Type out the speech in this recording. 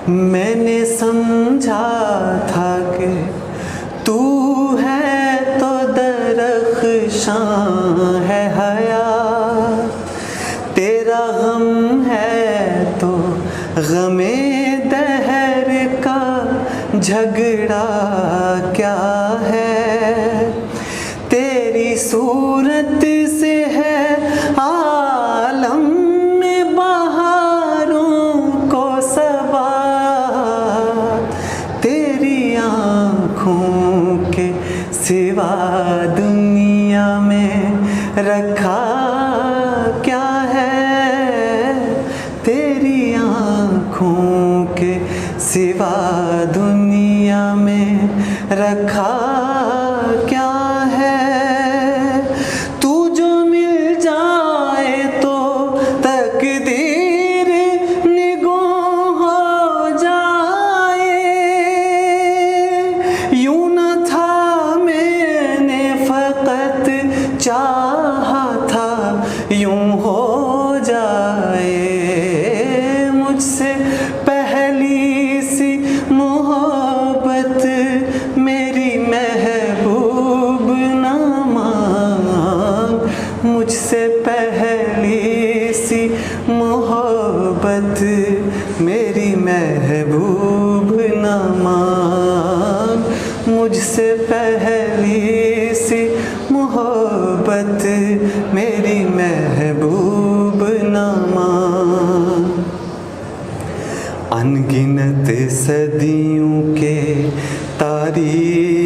मैंने समझा था कि तू है तो दरख्शां है हया, तेरा गम है तो गमे दहर का झगड़ा क्या है। तेरी सूरत से है आलम में बहारों को सबा, तेरी आँखों के सिवा दुनिया में रखा क्या है। तेरी आँखों के सिवा दुनिया में रखा क्या है। तू जो मिल जाए तो तकदीर निगोह हो जाए। यूं न था मैंने फ़कत चाहा था यूं हो जाए। मुझसे पहली सी मोहब्बत मेरी महबूब ना मांग। मुझसे पहली सी मोहब्बत मेरी महबूब ना मांग। मुझसे पहली सी मोहब्बत मेरी महबूब ना मांग। अनगिनत सदियों के तारीख